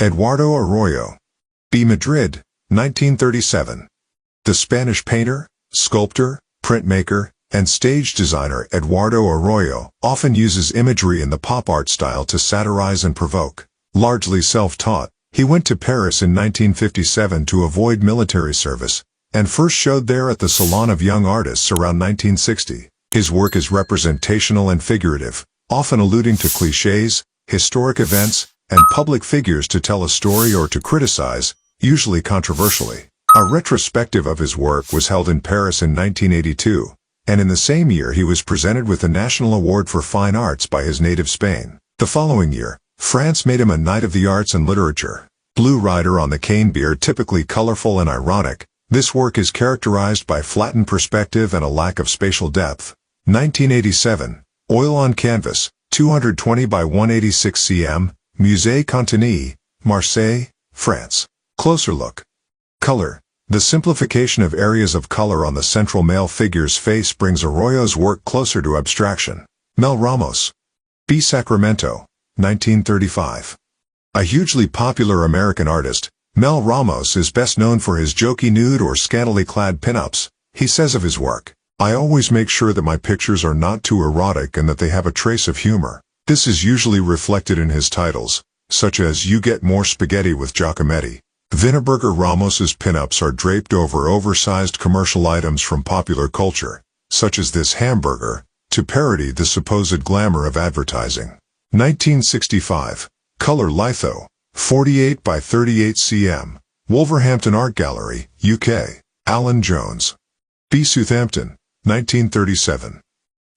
Eduardo Arroyo Mel, Madrid, 1937. The Spanish painter, sculptor, printmaker, and stage designer Eduardo Arroyo often uses imagery in the pop art style to satirize and provoke. Largely self-taught, he went to Paris in 1957 to avoid military service, and first showed there at the Salon of Young Artists around 1960. His work is representational and figurative, often alluding to clichés, historic events, and public figures to tell a story or to criticize, usually controversially. A retrospective of his work was held in Paris in 1982, and in the same year he was presented with the National Award for Fine Arts by his native Spain. The following year, France made him a Knight of the Arts and Literature. Blue Rider on the Cane Beard, typically colorful and ironic, this work is characterized by flattened perspective and a lack of spatial depth. 1987, Oil on Canvas, 220 by 186 cm, Musée Conteny, Marseille, France. Closer look. Color. The simplification of areas of color on the central male figure's face brings Arroyo's work closer to abstraction. Mel Ramos. Sacramento, 1935. A hugely popular American artist, Mel Ramos is best known for his jokey nude or scantily clad pinups. He says of his work, "I always make sure that my pictures are not too erotic and that they have a trace of humor." This is usually reflected in his titles, such as You Get More Spaghetti with Giacometti. Wienerberger Ramos's pinups are draped over oversized commercial items from popular culture, such as this hamburger, to parody the supposed glamour of advertising. 1965. Color Litho, 48 by 38 cm, Wolverhampton Art Gallery, UK. Alan Jones. Southampton, 1937.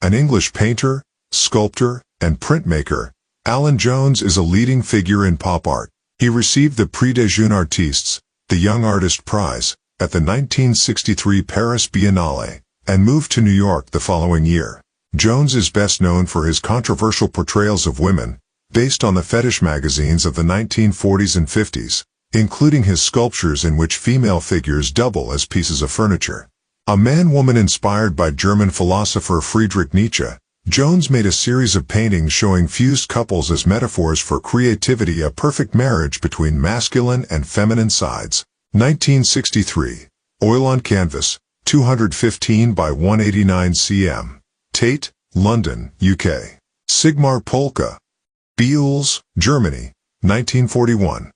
An English painter, sculptor, and printmaker, Alan Jones is a leading figure in pop art. He received the Prix des Jeunes Artistes, the Young Artist Prize, at the 1963 Paris Biennale, and moved to New York the following year. Jones is best known for his controversial portrayals of women, based on the fetish magazines of the 1940s and 50s, including his sculptures in which female figures double as pieces of furniture. A man-woman inspired by German philosopher Friedrich Nietzsche, Jones made a series of paintings showing fused couples as metaphors for creativity, a perfect marriage between masculine and feminine sides. 1963. Oil on Canvas, 215 by 189 cm. Tate, London, UK. Sigmar Polke. Beals, Germany, 1941.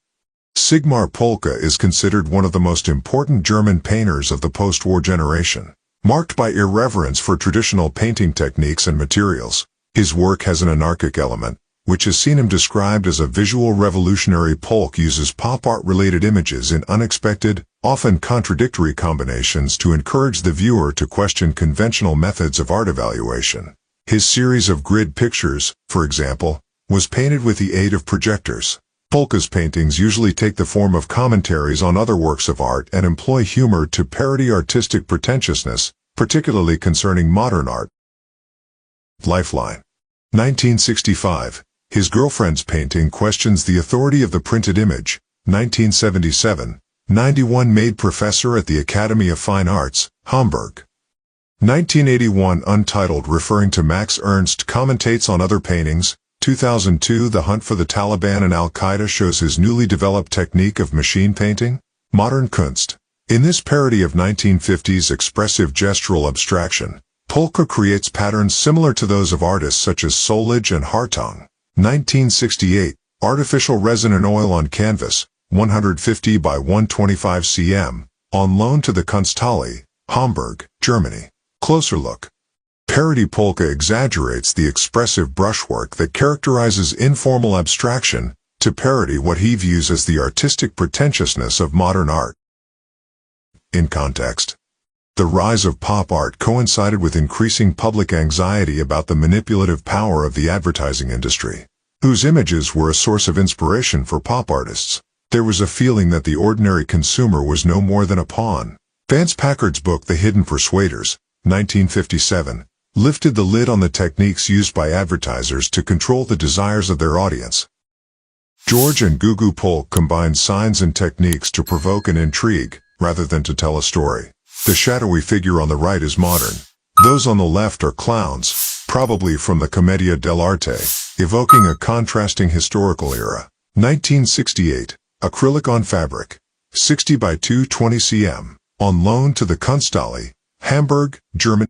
Sigmar Polke is considered one of the most important German painters of the post-war generation. Marked by irreverence for traditional painting techniques and materials, his work has an anarchic element, which has seen him described as a visual revolutionary. Polke uses pop art-related images in unexpected, often contradictory combinations to encourage the viewer to question conventional methods of art evaluation. His series of grid pictures, for example, was painted with the aid of projectors. Polke's paintings usually take the form of commentaries on other works of art and employ humor to parody artistic pretentiousness, particularly concerning modern art. Lifeline. 1965. His girlfriend's painting questions the authority of the printed image. 1977. 91. Made professor at the Academy of Fine Arts, Hamburg. 1981. Untitled, referring to Max Ernst, commentates on other paintings. 2002. The Hunt for the Taliban and Al-Qaeda shows his newly developed technique of machine painting. Modern Kunst. In this parody of 1950s expressive gestural abstraction, Polke creates patterns similar to those of artists such as Solich and Hartung. 1968. Artificial Resin and Oil on Canvas, 150 by 125 cm, on loan to the Kunsthalle, Hamburg, Germany. Closer look. Parody. Polke exaggerates the expressive brushwork that characterizes informal abstraction to parody what he views as the artistic pretentiousness of modern art. In context, the rise of pop art coincided with increasing public anxiety about the manipulative power of the advertising industry, whose images were a source of inspiration for pop artists. There was a feeling that the ordinary consumer was no more than a pawn. Vance Packard's book The Hidden Persuaders, 1957, lifted the lid on the techniques used by advertisers to control the desires of their audience. George and Gugu Polk combined signs and techniques to provoke and intrigue, rather than to tell a story. The shadowy figure on the right is modern. Those on the left are clowns, probably from the Commedia dell'arte, evoking a contrasting historical era. 1968, acrylic on fabric, 60 by 220 cm, on loan to the Kunsthalle, Hamburg, Germany.